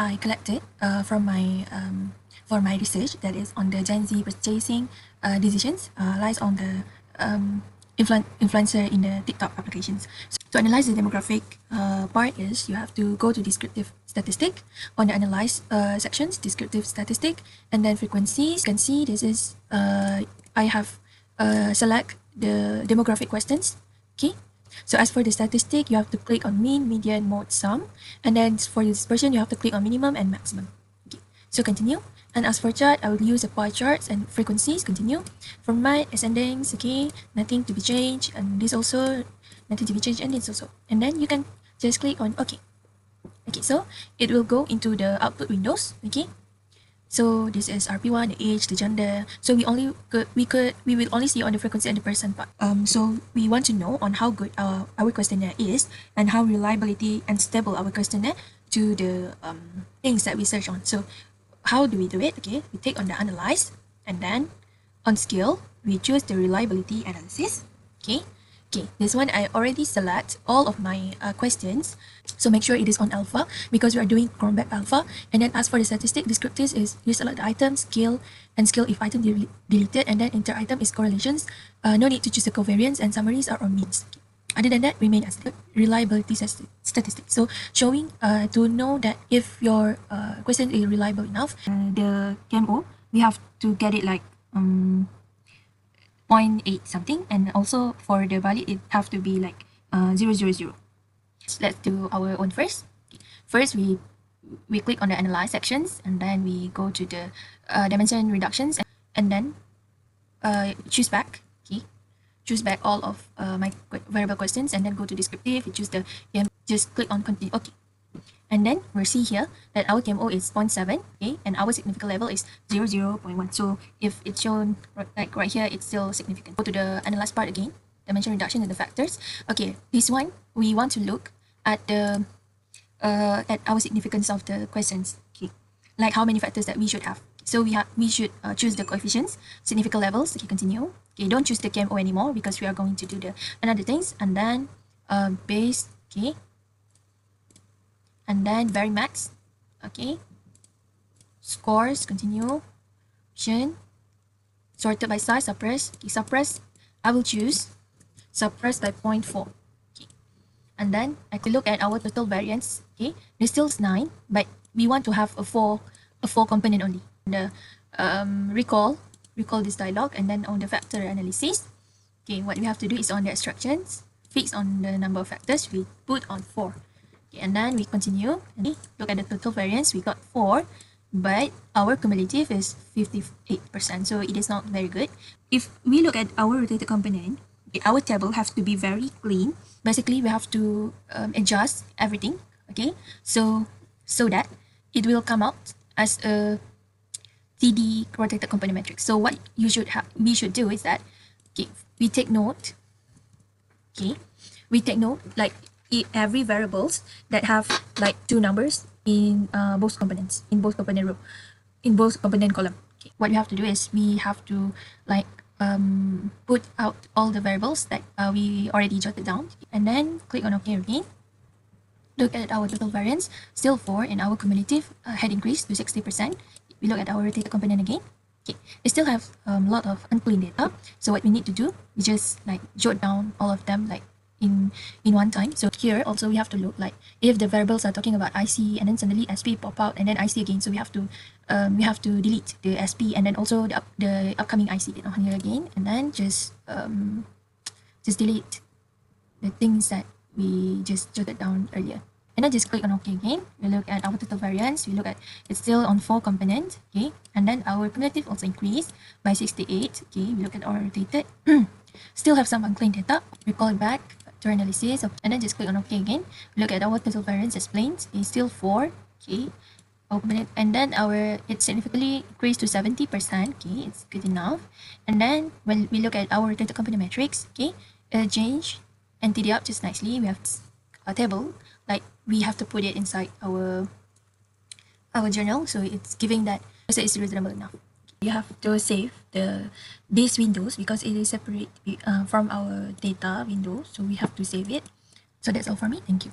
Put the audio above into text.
I collected from my for my research, that is on the Gen Z purchasing decisions, lies on the influencer in the TikTok applications. So to analyze the demographic part is you have to go to descriptive statistic on the analyze sections, descriptive statistic, and then frequencies. You can see this is I have select the demographic questions. Okay. So as for the statistic, you have to click on mean, median, mode, sum, and then for the dispersion, you have to click on minimum and maximum. Okay. So continue. And as for chart, I will use the pie charts and frequencies. Continue. Format, ascendings, okay, nothing to be changed, and this also nothing to be changed, and this also. And then you can just click on OK. Okay, so it will go into the output windows. Okay. So this is RP1, the age, the gender. So we will only see on the frequency and the percent part. So we want to know on how good our questionnaire is and how reliability and stable our questionnaire to the things that we search on. So how do we do it? Okay, we take on the analyze, and then on scale we choose the reliability analysis. Okay. Okay, this one I already select all of my questions. So make sure it is on alpha because we are doing Chromback alpha. And then as for the statistic, descriptives is you select the item, scale, and scale if item deleted, and then inter item is correlations. No need to choose the covariance, and summaries are on means. Other than that, remain as the reliability statistics. So showing to know that if your question is reliable enough, the KMO, we have to get it like 0.8 something, and also for the valid it have to be like 000. Let's do our own first. First we click on the analyze sections, and then we go to the dimension reductions, and then choose back. Okay, choose back all of my variable questions, and then go to descriptive. We choose the just click on continue. Okay. And then we'll see here that our KMO is 0.7, okay, and our significant level is 0.1. So if it's shown like right here, it's still significant. Go to the analyze part again, dimension reduction and the factors. Okay, this one we want to look at the at our significance of the questions. Okay, like how many factors that we should have. So we should choose the coefficients, significant levels. Okay, continue. Okay, don't choose the KMO anymore because we are going to do the another things, and then base. Okay. And then very max. Okay, scores, continue, option, sorted by size, suppress. Okay, suppress, I will choose suppress by 0.4. Okay, and then I could look at our total variance. Okay, there's still 9, but we want to have a four component only. The recall this dialog, and then on the factor analysis. Okay, what we have to do is on the extractions, fix on the number of factors, we put on 4. Okay, and then we continue and look at the total variance. We got 4, but our cumulative is 58%, so it is not very good. If we look at our rotated component, our table has to be very clean. Basically, we have to adjust everything. Okay, so that it will come out as a TD rotated component matrix. So what we should do is that, okay, we take note. Okay, we take note like every variables that have like 2 numbers in both components, in both component row, in both component column. Okay. What we have to do is we have to like put out all the variables that we already jotted down, and then click on OK again. Look at our total variance, still 4, and our cumulative had increased to 60%. We look at our rotated component again. Okay, we still have a lot of unclean data. So what we need to do, we just like jot down all of them like in one time. So here also we have to look like if the variables are talking about IC, and then suddenly SP pop out, and then IC again, so we have to delete the SP, and then also the upcoming IC here again, and then just delete the things that we just jotted down earlier, and then just click on OK again. We look at our total variance, we look at it's still on 4 components. Okay, and then our cumulative also increased by 68. Okay, we look at our rotated still have some unclean data. We call it back to analysis, and then just click on OK again. Look at our total variance explained. It's still 4. Okay, and then it significantly increased to 70%. Okay, it's good enough. And then when we look at our rotated component matrix, okay, change and TD up just nicely. We have a table, like we have to put it inside our journal, so it's giving that so it's reasonable enough. You have to save these windows because it is separate from our data window, so we have to save it. So that's all for me. Thank you.